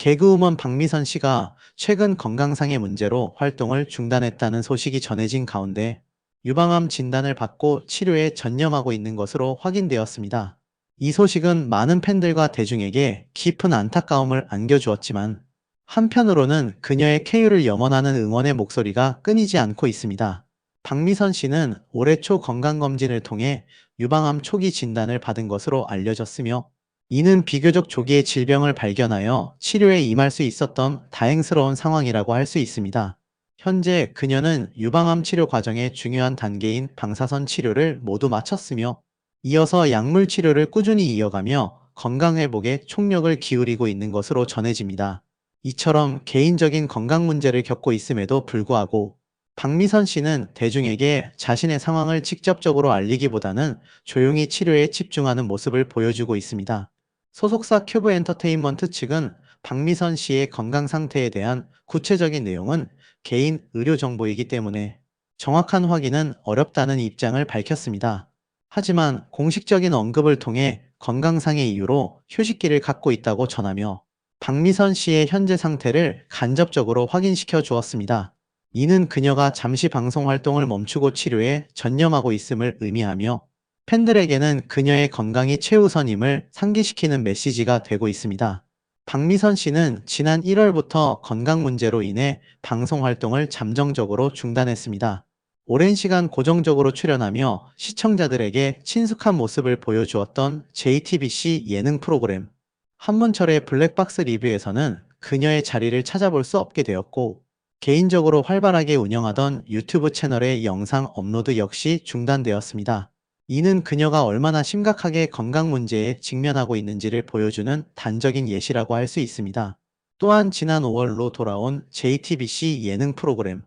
개그우먼 박미선 씨가 최근 건강상의 문제로 활동을 중단했다는 소식이 전해진 가운데 유방암 진단을 받고 치료에 전념하고 있는 것으로 확인되었습니다. 이 소식은 많은 팬들과 대중에게 깊은 안타까움을 안겨주었지만 한편으로는 그녀의 쾌유를 염원하는 응원의 목소리가 끊이지 않고 있습니다. 박미선 씨는 올해 초 건강검진을 통해 유방암 초기 진단을 받은 것으로 알려졌으며 이는 비교적 조기에 질병을 발견하여 치료에 임할 수 있었던 다행스러운 상황이라고 할 수 있습니다. 현재 그녀는 유방암 치료 과정의 중요한 단계인 방사선 치료를 모두 마쳤으며 이어서 약물 치료를 꾸준히 이어가며 건강 회복에 총력을 기울이고 있는 것으로 전해집니다. 이처럼 개인적인 건강 문제를 겪고 있음에도 불구하고 박미선 씨는 대중에게 자신의 상황을 직접적으로 알리기보다는 조용히 치료에 집중하는 모습을 보여주고 있습니다. 소속사 큐브 엔터테인먼트 측은 박미선 씨의 건강 상태에 대한 구체적인 내용은 개인 의료 정보이기 때문에 정확한 확인은 어렵다는 입장을 밝혔습니다. 하지만 공식적인 언급을 통해 건강상의 이유로 휴식기를 갖고 있다고 전하며 박미선 씨의 현재 상태를 간접적으로 확인시켜 주었습니다. 이는 그녀가 잠시 방송 활동을 멈추고 치료에 전념하고 있음을 의미하며 팬들에게는 그녀의 건강이 최우선임을 상기시키는 메시지가 되고 있습니다. 박미선 씨는 지난 1월부터 건강 문제로 인해 방송 활동을 잠정적으로 중단했습니다. 오랜 시간 고정적으로 출연하며 시청자들에게 친숙한 모습을 보여주었던 JTBC 예능 프로그램 한문철의 블랙박스 리뷰에서는 그녀의 자리를 찾아볼 수 없게 되었고, 개인적으로 활발하게 운영하던 유튜브 채널의 영상 업로드 역시 중단되었습니다. 이는 그녀가 얼마나 심각하게 건강 문제에 직면하고 있는지를 보여주는 단적인 예시라고 할 수 있습니다. 또한 지난 5월로 돌아온 JTBC 예능 프로그램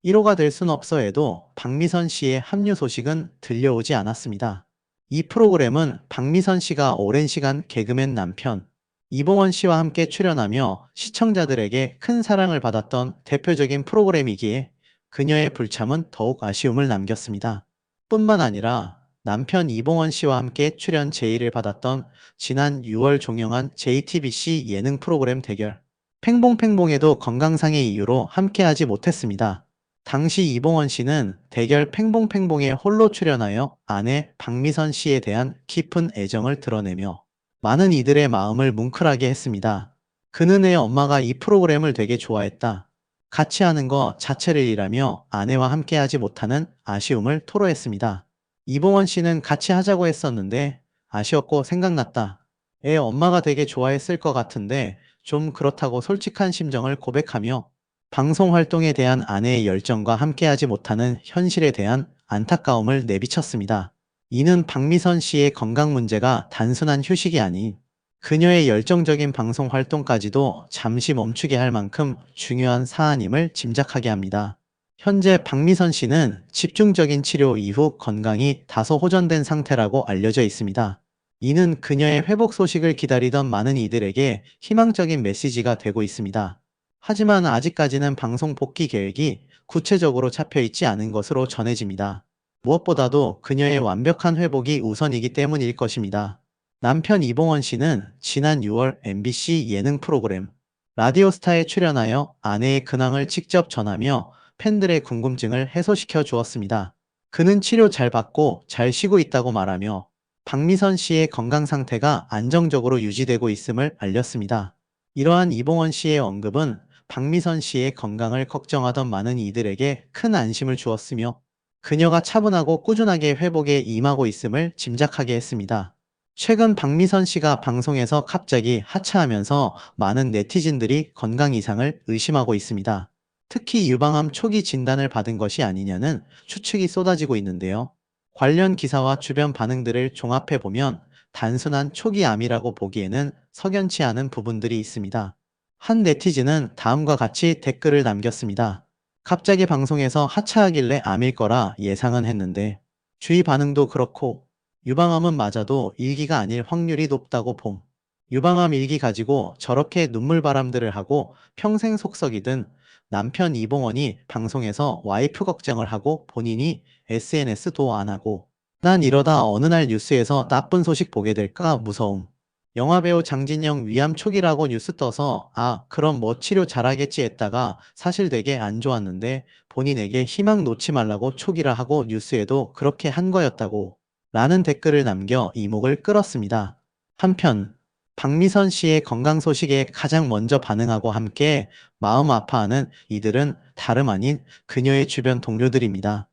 1호가 될 순 없어에도 박미선 씨의 합류 소식은 들려오지 않았습니다. 이 프로그램은 박미선 씨가 오랜 시간 개그맨 남편 이봉원 씨와 함께 출연하며 시청자들에게 큰 사랑을 받았던 대표적인 프로그램이기에 그녀의 불참은 더욱 아쉬움을 남겼습니다. 뿐만 아니라 남편 이봉원 씨와 함께 출연 제의를 받았던 지난 6월 종영한 JTBC 예능 프로그램 대결 팽봉팽봉에도 건강상의 이유로 함께하지 못했습니다. 당시 이봉원 씨는 대결 팽봉팽봉에 홀로 출연하여 아내 박미선 씨에 대한 깊은 애정을 드러내며 많은 이들의 마음을 뭉클하게 했습니다. 그는 애 엄마가 이 프로그램을 되게 좋아했다. 같이 하는 거 자체를 일하며 아내와 함께하지 못하는 아쉬움을 토로했습니다. 이봉원 씨는 같이 하자고 했었는데 아쉬웠고 생각났다. 애 엄마가 되게 좋아했을 것 같은데 좀 그렇다고 솔직한 심정을 고백하며 방송 활동에 대한 아내의 열정과 함께하지 못하는 현실에 대한 안타까움을 내비쳤습니다. 이는 박미선 씨의 건강 문제가 단순한 휴식이 아닌 그녀의 열정적인 방송 활동까지도 잠시 멈추게 할 만큼 중요한 사안임을 짐작하게 합니다. 현재 박미선 씨는 집중적인 치료 이후 건강이 다소 호전된 상태라고 알려져 있습니다. 이는 그녀의 회복 소식을 기다리던 많은 이들에게 희망적인 메시지가 되고 있습니다. 하지만 아직까지는 방송 복귀 계획이 구체적으로 잡혀 있지 않은 것으로 전해집니다. 무엇보다도 그녀의 완벽한 회복이 우선이기 때문일 것입니다. 남편 이봉원 씨는 지난 6월 MBC 예능 프로그램 라디오스타에 출연하여 아내의 근황을 직접 전하며 팬들의 궁금증을 해소시켜 주었습니다. 그는 치료 잘 받고 잘 쉬고 있다고 말하며 박미선 씨의 건강 상태가 안정적으로 유지되고 있음을 알렸습니다. 이러한 이봉원 씨의 언급은 박미선 씨의 건강을 걱정하던 많은 이들에게 큰 안심을 주었으며 그녀가 차분하고 꾸준하게 회복에 임하고 있음을 짐작하게 했습니다. 최근 박미선 씨가 방송에서 갑자기 하차하면서 많은 네티즌들이 건강 이상을 의심하고 있습니다. 특히 유방암 초기 진단을 받은 것이 아니냐는 추측이 쏟아지고 있는데요. 관련 기사와 주변 반응들을 종합해보면 단순한 초기 암이라고 보기에는 석연치 않은 부분들이 있습니다. 한 네티즌은 다음과 같이 댓글을 남겼습니다. 갑자기 방송에서 하차하길래 암일 거라 예상은 했는데 주위 반응도 그렇고 유방암은 맞아도 일기가 아닐 확률이 높다고 봄. 유방암 일기 가지고 저렇게 눈물바람들을 하고 평생 속썩이든 남편 이봉원이 방송에서 와이프 걱정을 하고 본인이 SNS도 안 하고 난 이러다 어느 날 뉴스에서 나쁜 소식 보게 될까 무서움. 영화배우 장진영 위암 초기라고 뉴스 떠서 아, 그럼 뭐 치료 잘하겠지 했다가 사실 되게 안 좋았는데 본인에게 희망 놓지 말라고 초기라 하고 뉴스에도 그렇게 한 거였다고 라는 댓글을 남겨 이목을 끌었습니다. 한편 박미선 씨의 건강 소식에 가장 먼저 반응하고 함께 마음 아파하는 이들은 다름 아닌 그녀의 주변 동료들입니다.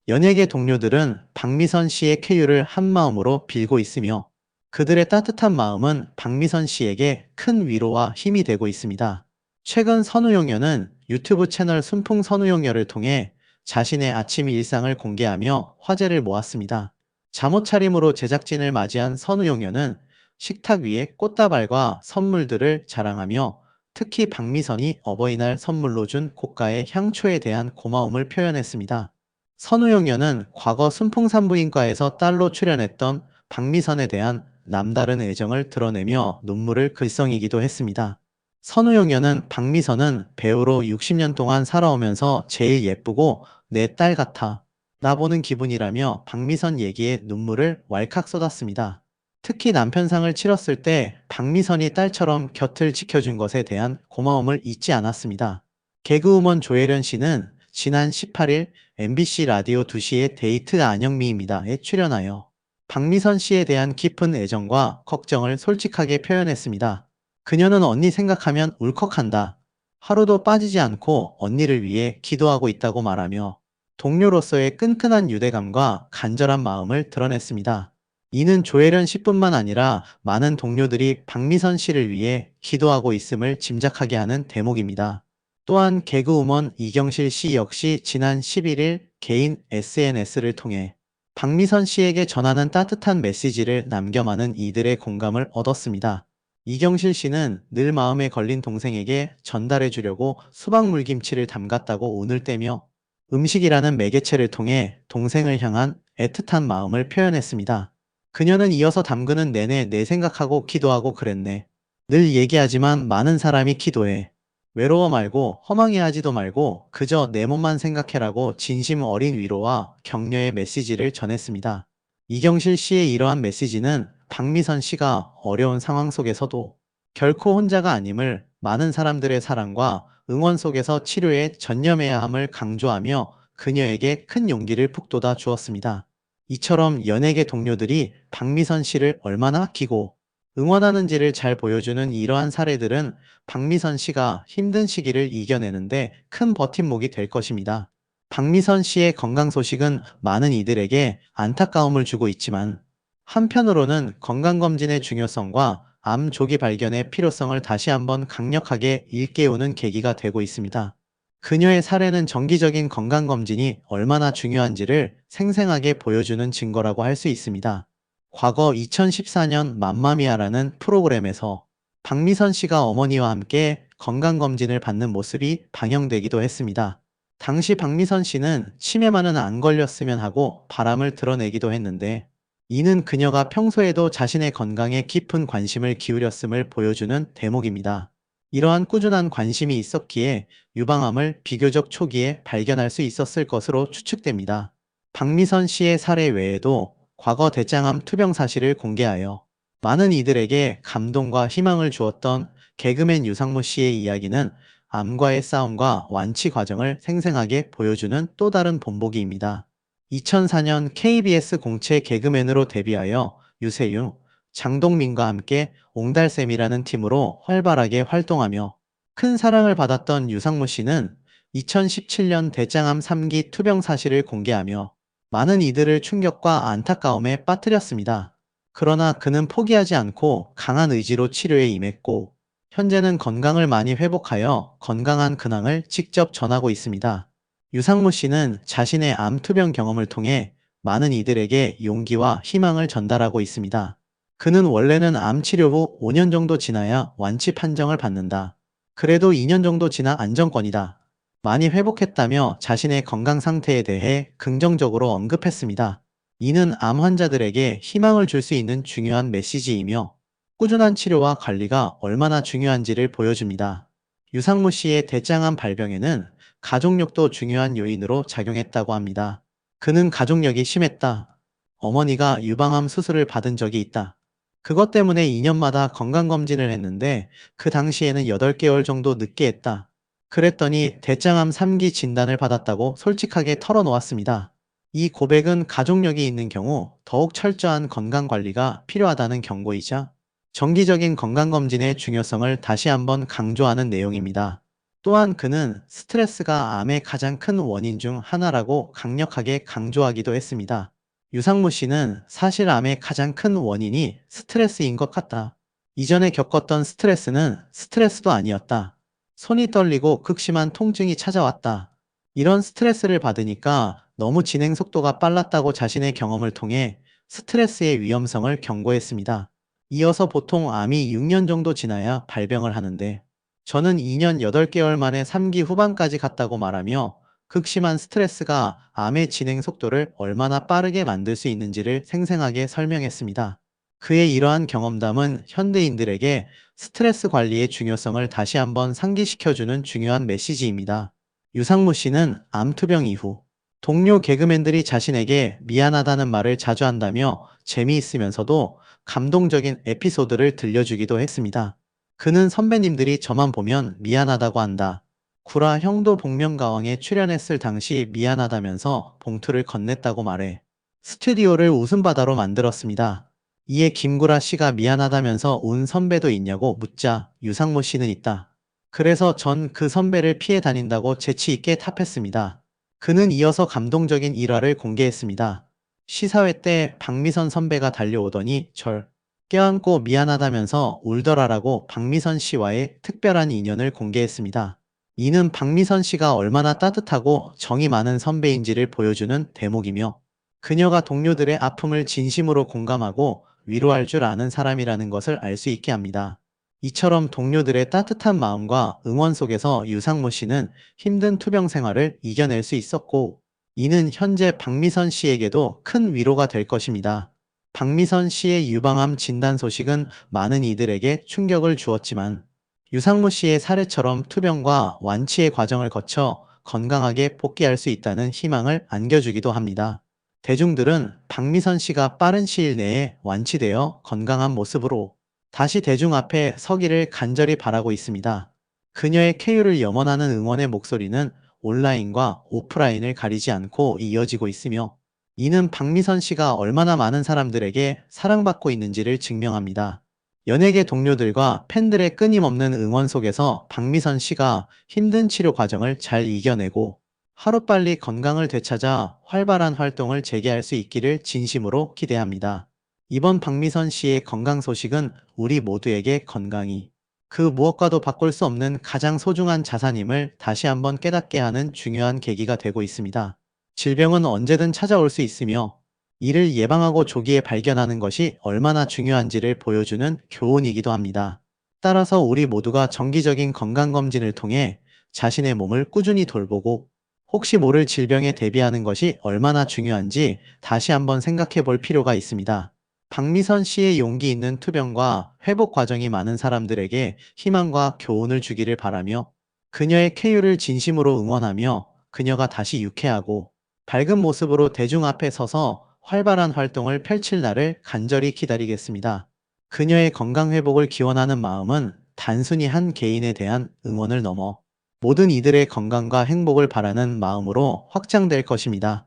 연예계 동료들은 박미선 씨의 쾌유를 한마음으로 빌고 있으며 그들의 따뜻한 마음은 박미선 씨에게 큰 위로와 힘이 되고 있습니다. 최근 선우용녀는 유튜브 채널 순풍 선우용녀를 통해 자신의 아침 일상을 공개하며 화제를 모았습니다. 잠옷 차림으로 제작진을 맞이한 선우용녀는 식탁 위에 꽃다발과 선물들을 자랑하며 특히 박미선이 어버이날 선물로 준 고가의 향초에 대한 고마움을 표현했습니다. 선우용녀는 과거 순풍산부인과에서 딸로 출연했던 박미선에 대한 남다른 애정을 드러내며 눈물을 글썽이기도 했습니다. 선우용녀는 박미선은 배우로 60년 동안 살아오면서 제일 예쁘고 내 딸 같아. 나 보는 기분이라며 박미선 얘기에 눈물을 왈칵 쏟았습니다. 특히 남편상을 치렀을 때 박미선이 딸처럼 곁을 지켜준 것에 대한 고마움을 잊지 않았습니다. 개그우먼 조혜련 씨는 지난 18일 MBC 라디오 2시의 데이트 안영미입니다에 출연하여 박미선 씨에 대한 깊은 애정과 걱정을 솔직하게 표현했습니다. 그녀는 언니 생각하면 울컥한다. 하루도 빠지지 않고 언니를 위해 기도하고 있다고 말하며 동료로서의 끈끈한 유대감과 간절한 마음을 드러냈습니다. 이는 조혜련 씨뿐만 아니라 많은 동료들이 박미선 씨를 위해 기도하고 있음을 짐작하게 하는 대목입니다. 또한 개그우먼 이경실 씨 역시 지난 11일 개인 SNS를 통해 박미선 씨에게 전하는 따뜻한 메시지를 남겨 많은 이들의 공감을 얻었습니다. 이경실 씨는 늘 마음에 걸린 동생에게 전달해 주려고 수박물김치를 담갔다고 운을 떼며 음식이라는 매개체를 통해 동생을 향한 애틋한 마음을 표현했습니다. 그녀는 이어서 담그는 내내 내 생각하고 기도하고 그랬네. 늘 얘기하지만 많은 사람이 기도해. 외로워 말고 허망해하지도 말고 그저 내 몸만 생각해라고 진심 어린 위로와 격려의 메시지를 전했습니다. 이경실 씨의 이러한 메시지는 박미선 씨가 어려운 상황 속에서도 결코 혼자가 아님을 많은 사람들의 사랑과 응원 속에서 치료에 전념해야 함을 강조하며 그녀에게 큰 용기를 북돋아 주었습니다. 이처럼 연예계 동료들이 박미선 씨를 얼마나 아끼고 응원하는지를 잘 보여주는 이러한 사례들은 박미선 씨가 힘든 시기를 이겨내는데 큰 버팀목이 될 것입니다. 박미선 씨의 건강 소식은 많은 이들에게 안타까움을 주고 있지만 한편으로는 건강검진의 중요성과 암 조기 발견의 필요성을 다시 한번 강력하게 일깨우는 계기가 되고 있습니다. 그녀의 사례는 정기적인 건강검진이 얼마나 중요한지를 생생하게 보여주는 증거라고 할 수 있습니다. 과거 2014년 맘마미아라는 프로그램에서 박미선 씨가 어머니와 함께 건강검진을 받는 모습이 방영되기도 했습니다. 당시 박미선 씨는 치매만은 안 걸렸으면 하고 바람을 드러내기도 했는데 이는 그녀가 평소에도 자신의 건강에 깊은 관심을 기울였음을 보여주는 대목입니다. 이러한 꾸준한 관심이 있었기에 유방암을 비교적 초기에 발견할 수 있었을 것으로 추측됩니다. 박미선 씨의 사례 외에도 과거 대장암 투병 사실을 공개하여 많은 이들에게 감동과 희망을 주었던 개그맨 유상무 씨의 이야기는 암과의 싸움과 완치 과정을 생생하게 보여주는 또 다른 본보기입니다. 2004년 KBS 공채 개그맨으로 데뷔하여 유세윤, 장동민과 함께 옹달샘이라는 팀으로 활발하게 활동하며 큰 사랑을 받았던 유상무 씨는 2017년 대장암 3기 투병 사실을 공개하며 많은 이들을 충격과 안타까움에 빠뜨렸습니다. 그러나 그는 포기하지 않고 강한 의지로 치료에 임했고 현재는 건강을 많이 회복하여 건강한 근황을 직접 전하고 있습니다. 유상무 씨는 자신의 암 투병 경험을 통해 많은 이들에게 용기와 희망을 전달하고 있습니다. 그는 원래는 암 치료 후 5년 정도 지나야 완치 판정을 받는다. 그래도 2년 정도 지나 안정권이다. 많이 회복했다며 자신의 건강 상태에 대해 긍정적으로 언급했습니다. 이는 암 환자들에게 희망을 줄 수 있는 중요한 메시지이며 꾸준한 치료와 관리가 얼마나 중요한지를 보여줍니다. 유상무 씨의 대장암 발병에는 가족력도 중요한 요인으로 작용했다고 합니다. 그는 가족력이 심했다. 어머니가 유방암 수술을 받은 적이 있다. 그것 때문에 2년마다 건강검진을 했는데 그 당시에는 8개월 정도 늦게 했다. 그랬더니 대장암 3기 진단을 받았다고 솔직하게 털어놓았습니다. 이 고백은 가족력이 있는 경우 더욱 철저한 건강관리가 필요하다는 경고이자 정기적인 건강검진의 중요성을 다시 한번 강조하는 내용입니다. 또한 그는 스트레스가 암의 가장 큰 원인 중 하나라고 강력하게 강조하기도 했습니다. 유상무 씨는 사실 암의 가장 큰 원인이 스트레스인 것 같다. 이전에 겪었던 스트레스는 스트레스도 아니었다. 손이 떨리고 극심한 통증이 찾아왔다. 이런 스트레스를 받으니까 너무 진행 속도가 빨랐다고 자신의 경험을 통해 스트레스의 위험성을 경고했습니다. 이어서 보통 암이 6년 정도 지나야 발병을 하는데 저는 2년 8개월 만에 3기 후반까지 갔다고 말하며 극심한 스트레스가 암의 진행 속도를 얼마나 빠르게 만들 수 있는지를 생생하게 설명했습니다. 그의 이러한 경험담은 현대인들에게 스트레스 관리의 중요성을 다시 한번 상기시켜주는 중요한 메시지입니다. 유상무 씨는 암 투병 이후 동료 개그맨들이 자신에게 미안하다는 말을 자주 한다며 재미있으면서도 감동적인 에피소드를 들려주기도 했습니다. 그는 선배님들이 저만 보면 미안하다고 한다. 구라 형도 복면가왕에 출연했을 당시 미안하다면서 봉투를 건넸다고 말해 스튜디오를 웃음바다로 만들었습니다. 이에 김구라 씨가 미안하다면서 운 선배도 있냐고 묻자 유상무 씨는 있다. 그래서 전 그 선배를 피해 다닌다고 재치 있게 탑했습니다. 그는 이어서 감동적인 일화를 공개했습니다. 시사회 때 박미선 선배가 달려오더니 절 껴안고 미안하다면서 울더라라고 박미선 씨와의 특별한 인연을 공개했습니다. 이는 박미선 씨가 얼마나 따뜻하고 정이 많은 선배인지를 보여주는 대목이며 그녀가 동료들의 아픔을 진심으로 공감하고 위로할 줄 아는 사람이라는 것을 알 수 있게 합니다. 이처럼 동료들의 따뜻한 마음과 응원 속에서 유상무 씨는 힘든 투병 생활을 이겨낼 수 있었고, 이는 현재 박미선 씨에게도 큰 위로가 될 것입니다. 박미선 씨의 유방암 진단 소식은 많은 이들에게 충격을 주었지만, 유상무 씨의 사례처럼 투병과 완치의 과정을 거쳐 건강하게 복귀할 수 있다는 희망을 안겨주기도 합니다. 대중들은 박미선 씨가 빠른 시일 내에 완치되어 건강한 모습으로 다시 대중 앞에 서기를 간절히 바라고 있습니다. 그녀의 쾌유를 염원하는 응원의 목소리는 온라인과 오프라인을 가리지 않고 이어지고 있으며 이는 박미선 씨가 얼마나 많은 사람들에게 사랑받고 있는지를 증명합니다. 연예계 동료들과 팬들의 끊임없는 응원 속에서 박미선 씨가 힘든 치료 과정을 잘 이겨내고 하루빨리 건강을 되찾아 활발한 활동을 재개할 수 있기를 진심으로 기대합니다. 이번 박미선 씨의 건강 소식은 우리 모두에게 건강이 그 무엇과도 바꿀 수 없는 가장 소중한 자산임을 다시 한번 깨닫게 하는 중요한 계기가 되고 있습니다. 질병은 언제든 찾아올 수 있으며 이를 예방하고 조기에 발견하는 것이 얼마나 중요한지를 보여주는 교훈이기도 합니다. 따라서 우리 모두가 정기적인 건강검진을 통해 자신의 몸을 꾸준히 돌보고 혹시 모를 질병에 대비하는 것이 얼마나 중요한지 다시 한번 생각해 볼 필요가 있습니다. 박미선 씨의 용기 있는 투병과 회복 과정이 많은 사람들에게 희망과 교훈을 주기를 바라며 그녀의 쾌유를 진심으로 응원하며 그녀가 다시 유쾌하고 밝은 모습으로 대중 앞에 서서 활발한 활동을 펼칠 날을 간절히 기다리겠습니다. 그녀의 건강 회복을 기원하는 마음은 단순히 한 개인에 대한 응원을 넘어 모든 이들의 건강과 행복을 바라는 마음으로 확장될 것입니다.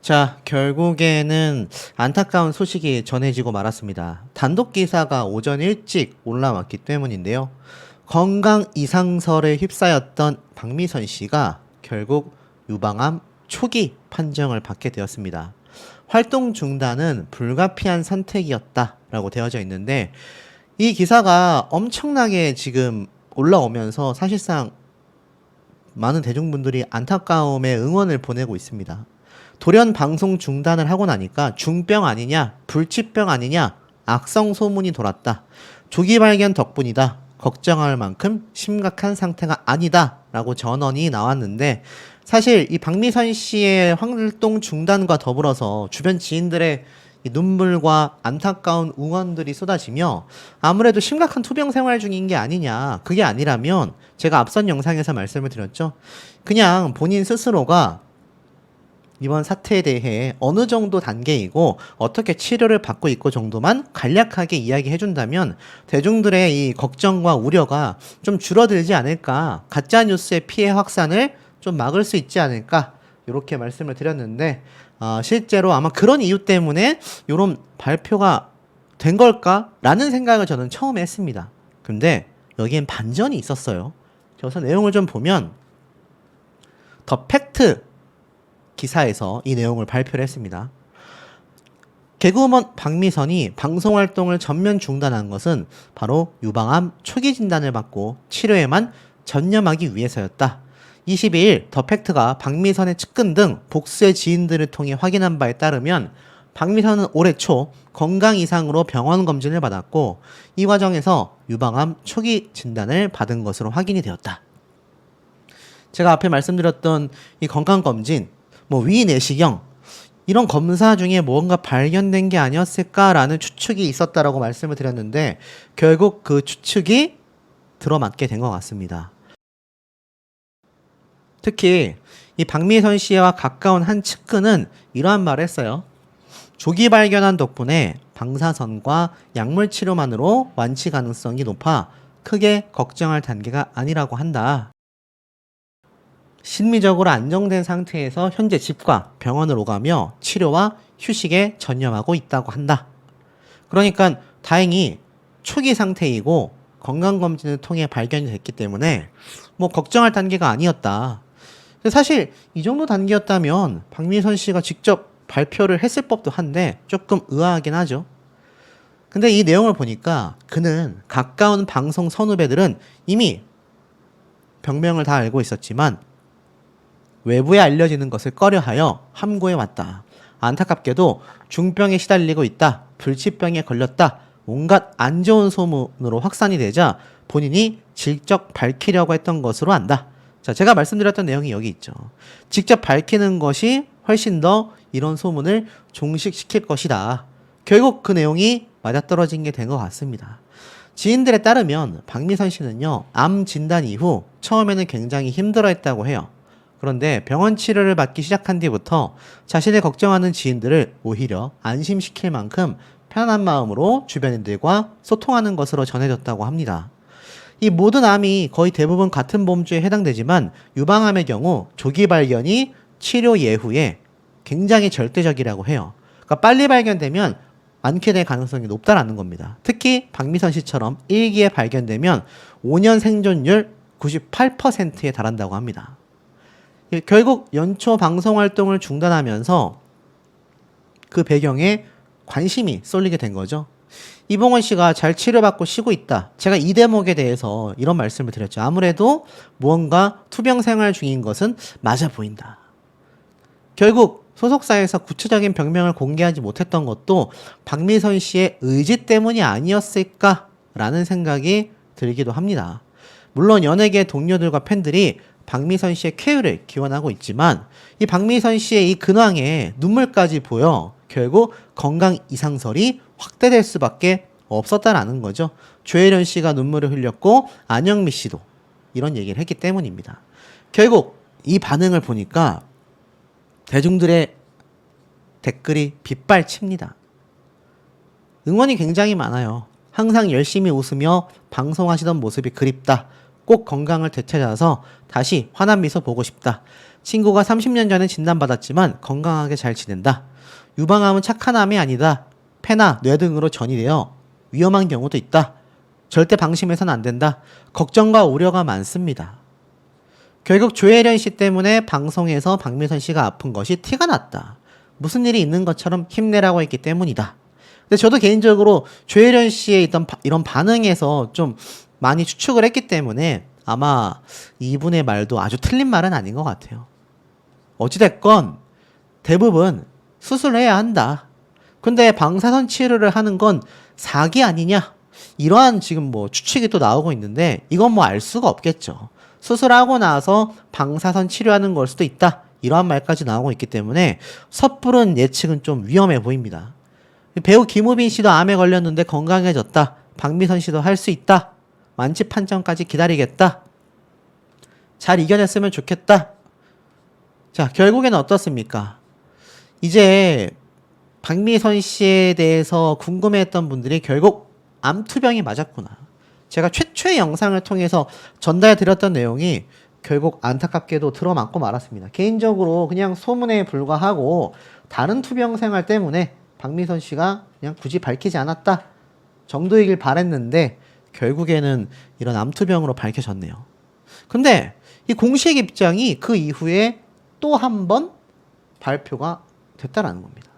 자, 결국에는 안타까운 소식이 전해지고 말았습니다. 단독 기사가 오전 일찍 올라왔기 때문인데요. 건강 이상설에 휩싸였던 박미선 씨가 결국 유방암 초기 판정을 받게 되었습니다. 활동 중단은 불가피한 선택이었다라고 되어져 있는데 이 기사가 엄청나게 지금 올라오면서 사실상 많은 대중분들이 안타까움에 응원을 보내고 있습니다. 돌연 방송 중단을 하고 나니까 중병 아니냐, 불치병 아니냐, 악성 소문이 돌았다. 조기 발견 덕분이다. 걱정할 만큼 심각한 상태가 아니다. 라고 전언이 나왔는데 사실 이 박미선 씨의 활동 중단과 더불어서 주변 지인들의 이 눈물과 안타까운 응원들이 쏟아지며 아무래도 심각한 투병 생활 중인 게 아니냐. 그게 아니라면 제가 앞선 영상에서 말씀을 드렸죠. 그냥 본인 스스로가 이번 사태에 대해 어느 정도 단계이고 어떻게 치료를 받고 있고 정도만 간략하게 이야기해 준다면 대중들의 이 걱정과 우려가 좀 줄어들지 않을까, 가짜 뉴스의 피해 확산을 좀 막을 수 있지 않을까, 이렇게 말씀을 드렸는데 실제로 아마 그런 이유 때문에 이런 발표가 된 걸까라는 생각을 저는 처음에 했습니다. 근데 여기엔 반전이 있었어요. 그래서 내용을 좀 보면 더 팩트 기사에서 이 내용을 발표를 했습니다. 개그우먼 박미선이 방송 활동을 전면 중단한 것은 바로 유방암 초기 진단을 받고 치료에만 전념하기 위해서였다. 22일 더 팩트가 박미선의 측근 등 복수의 지인들을 통해 확인한 바에 따르면 박미선은 올해 초 건강 이상으로 병원 검진을 받았고 이 과정에서 유방암 초기 진단을 받은 것으로 확인이 되었다. 제가 앞에 말씀드렸던 이 건강검진, 위 내시경, 이런 검사 중에 뭔가 발견된 게 아니었을까라는 추측이 있었다라고 말씀을 드렸는데 결국 그 추측이 들어맞게 된 것 같습니다. 특히 이 박미선 씨와 가까운 한 측근은 이러한 말을 했어요. 조기 발견한 덕분에 방사선과 약물 치료만으로 완치 가능성이 높아 크게 걱정할 단계가 아니라고 한다. 심리적으로 안정된 상태에서 현재 집과 병원을 오가며 치료와 휴식에 전념하고 있다고 한다. 그러니까 다행히 초기 상태이고 건강검진을 통해 발견이 됐기 때문에 걱정할 단계가 아니었다. 사실 이 정도 단계였다면 박미선 씨가 직접 발표를 했을 법도 한데 조금 의아하긴 하죠. 근데 이 내용을 보니까 그는 가까운 방송 선후배들은 이미 병명을 다 알고 있었지만 외부에 알려지는 것을 꺼려하여 함구해 왔다. 안타깝게도 중병에 시달리고 있다. 불치병에 걸렸다. 온갖 안 좋은 소문으로 확산이 되자 본인이 직접 밝히려고 했던 것으로 안다. 자, 제가 말씀드렸던 내용이 여기 있죠. 직접 밝히는 것이 훨씬 더 이런 소문을 종식시킬 것이다. 결국 그 내용이 맞아떨어진 게 된 것 같습니다. 지인들에 따르면 박미선 씨는요, 암 진단 이후 처음에는 굉장히 힘들어했다고 해요. 그런데 병원 치료를 받기 시작한 뒤부터 자신을 걱정하는 지인들을 오히려 안심시킬 만큼 편안한 마음으로 주변인들과 소통하는 것으로 전해졌다고 합니다. 이 모든 암이 거의 대부분 같은 범주에 해당되지만 유방암의 경우 조기 발견이 치료 예후에 굉장히 절대적이라고 해요. 그러니까 빨리 발견되면 많게 될 가능성이 높다라는 겁니다. 특히 박미선 씨처럼 1기에 발견되면 5년 생존율 98%에 달한다고 합니다. 결국 연초 방송 활동을 중단하면서 그 배경에 관심이 쏠리게 된 거죠. 이봉원 씨가 잘 치료받고 쉬고 있다. 제가 이 대목에 대해서 이런 말씀을 드렸죠. 아무래도 무언가 투병 생활 중인 것은 맞아 보인다. 결국 소속사에서 구체적인 병명을 공개하지 못했던 것도 박미선 씨의 의지 때문이 아니었을까라는 생각이 들기도 합니다. 물론 연예계 동료들과 팬들이 박미선 씨의 쾌유를 기원하고 있지만 이 박미선 씨의 이 근황에 눈물까지 보여 결국 건강 이상설이 확대될 수밖에 없었다라는 거죠. 조혜련 씨가 눈물을 흘렸고 안영미 씨도 이런 얘기를 했기 때문입니다. 결국 이 반응을 보니까 대중들의 댓글이 빗발칩니다. 응원이 굉장히 많아요. 항상 열심히 웃으며 방송하시던 모습이 그립다. 꼭 건강을 되찾아서 다시 환한 미소 보고 싶다. 친구가 30년 전에 진단받았지만 건강하게 잘 지낸다. 유방암은 착한 암이 아니다. 폐나 뇌 등으로 전이되어 위험한 경우도 있다. 절대 방심해서는 안 된다. 걱정과 우려가 많습니다. 결국 조혜련 씨 때문에 방송에서 박미선 씨가 아픈 것이 티가 났다. 무슨 일이 있는 것처럼 힘내라고 했기 때문이다. 근데 저도 개인적으로 조혜련 씨의 이런 반응에서 좀 많이 추측을 했기 때문에 아마 이분의 말도 아주 틀린 말은 아닌 것 같아요. 어찌됐건 대부분 수술해야 한다. 근데 방사선 치료를 하는 건 사기 아니냐? 이러한 지금 추측이 또 나오고 있는데 이건 알 수가 없겠죠. 수술하고 나서 방사선 치료하는 걸 수도 있다. 이러한 말까지 나오고 있기 때문에 섣부른 예측은 좀 위험해 보입니다. 배우 김우빈 씨도 암에 걸렸는데 건강해졌다. 박미선 씨도 할 수 있다. 완치 판정까지 기다리겠다. 잘 이겨냈으면 좋겠다. 자, 결국에는 어떻습니까? 이제 박미선 씨에 대해서 궁금해했던 분들이 결국 암투병이 맞았구나. 제가 최초의 영상을 통해서 전달해 드렸던 내용이 결국 안타깝게도 들어맞고 말았습니다. 개인적으로 그냥 소문에 불과하고 다른 투병 생활 때문에 박미선 씨가 그냥 굳이 밝히지 않았다 정도이길 바랬는데 결국에는 이런 암투병으로 밝혀졌네요. 근데 이 공식 입장이 그 이후에 또 한 번 발표가 됐다라는 겁니다.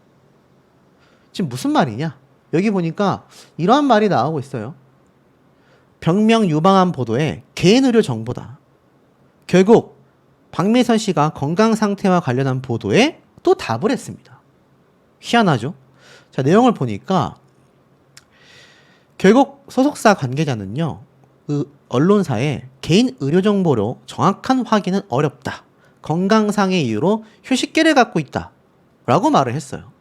지금 무슨 말이냐? 여기 보니까 이러한 말이 나오고 있어요. 병명 유방암 보도에 개인 의료 정보다. 결국 박미선 씨가 건강 상태와 관련한 보도에 또 답을 했습니다. 희한하죠? 자, 내용을 보니까 결국 소속사 관계자는요, 그 언론사에 개인 의료 정보로 정확한 확인은 어렵다. 건강상의 이유로 휴식기를 갖고 있다. 라고 말을 했어요.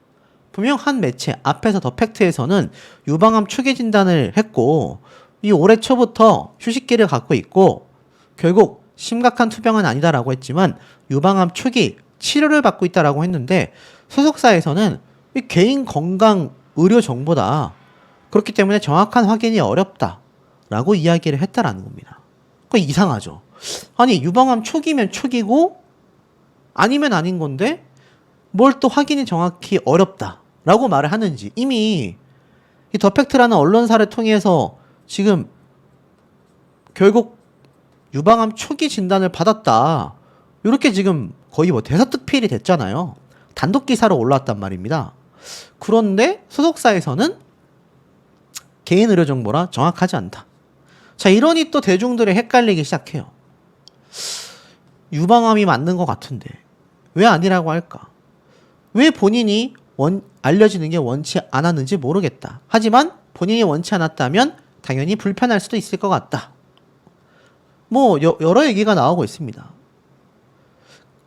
분명 한 매체 앞에서 더 팩트에서는 유방암 초기 진단을 했고 이 올해 초부터 휴식기를 갖고 있고 결국 심각한 투병은 아니다라고 했지만 유방암 초기 치료를 받고 있다라고 했는데 소속사에서는 이 개인 건강 의료 정보다. 그렇기 때문에 정확한 확인이 어렵다라고 이야기를 했다라는 겁니다. 그거 이상하죠. 아니 유방암 초기면 초기고 아니면 아닌 건데 뭘 또 확인이 정확히 어렵다라고 말을 하는지 이미 이 더팩트라는 언론사를 통해서 지금 결국 유방암 초기 진단을 받았다. 이렇게 지금 거의 뭐 대서특필이 됐잖아요. 단독 기사로 올라왔단 말입니다. 그런데 소속사에서는 개인 의료 정보라 정확하지 않다. 자, 이러니 또 대중들이 헷갈리기 시작해요. 유방암이 맞는 것 같은데 왜 아니라고 할까? 왜 본인이 알려지는 게 원치 않았는지 모르겠다. 하지만 본인이 원치 않았다면 당연히 불편할 수도 있을 것 같다. 뭐 여러 얘기가 나오고 있습니다.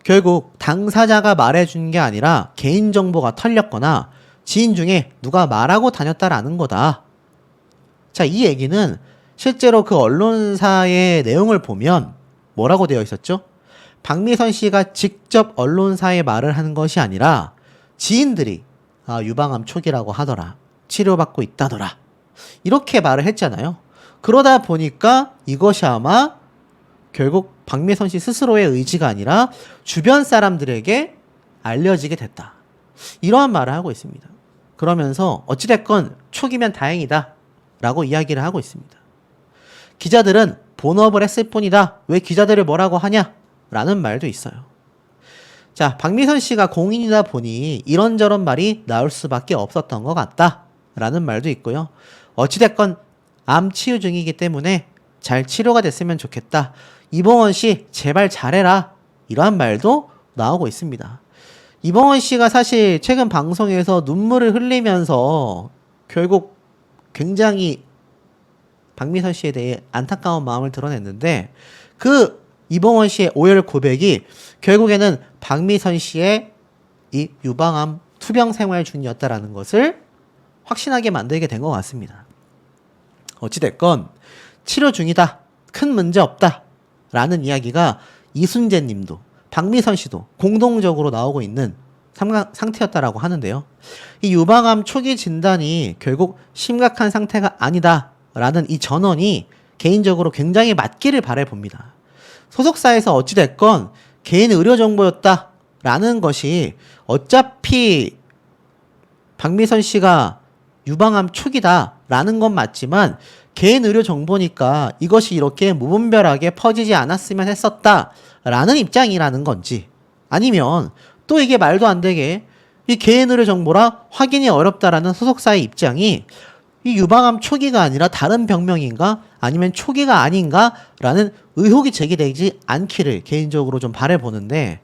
결국 당사자가 말해준 게 아니라 개인정보가 털렸거나 지인 중에 누가 말하고 다녔다라는 거다. 자, 이 얘기는 실제로 그 언론사의 내용을 보면 뭐라고 되어 있었죠? 박미선 씨가 직접 언론사에 말을 한 것이 아니라 지인들이 유방암 초기라고 하더라. 치료받고 있다더라. 이렇게 말을 했잖아요. 그러다 보니까 이것이 아마 결국 박미선 씨 스스로의 의지가 아니라 주변 사람들에게 알려지게 됐다. 이러한 말을 하고 있습니다. 그러면서 어찌됐건 초기면 다행이다 라고 이야기를 하고 있습니다. 기자들은 본업을 했을 뿐이다. 왜 기자들을 뭐라고 하냐? 라는 말도 있어요. 자, 박미선 씨가 공인이다 보니 이런저런 말이 나올 수밖에 없었던 것 같다 라는 말도 있고요. 어찌됐건 암 치유 중이기 때문에 잘 치료가 됐으면 좋겠다. 이봉원 씨 제발 잘해라. 이러한 말도 나오고 있습니다. 이봉원 씨가 사실 최근 방송에서 눈물을 흘리면서 결국 굉장히 박미선 씨에 대해 안타까운 마음을 드러냈는데 그 이봉원 씨의 오열 고백이 결국에는 박미선 씨의 이 유방암 투병 생활 중이었다라는 것을 확신하게 만들게 된 것 같습니다. 어찌됐건 치료 중이다. 큰 문제 없다. 라는 이야기가 이순재 님도 박미선 씨도 공동적으로 나오고 있는 상태였다라고 하는데요. 이 유방암 초기 진단이 결국 심각한 상태가 아니다. 라는 이 전언이 개인적으로 굉장히 맞기를 바라봅니다. 소속사에서 어찌됐건 개인 의료 정보였다 라는 것이 어차피 박미선 씨가 유방암 초기다 라는 건 맞지만 개인 의료 정보니까 이것이 이렇게 무분별하게 퍼지지 않았으면 했었다 라는 입장이라는 건지 아니면 또 이게 말도 안 되게 이 개인 의료 정보라 확인이 어렵다라는 소속사의 입장이 이 유방암 초기가 아니라 다른 병명인가 아니면 초기가 아닌가 라는 의혹이 제기되지 않기를 개인적으로 좀 바라보는데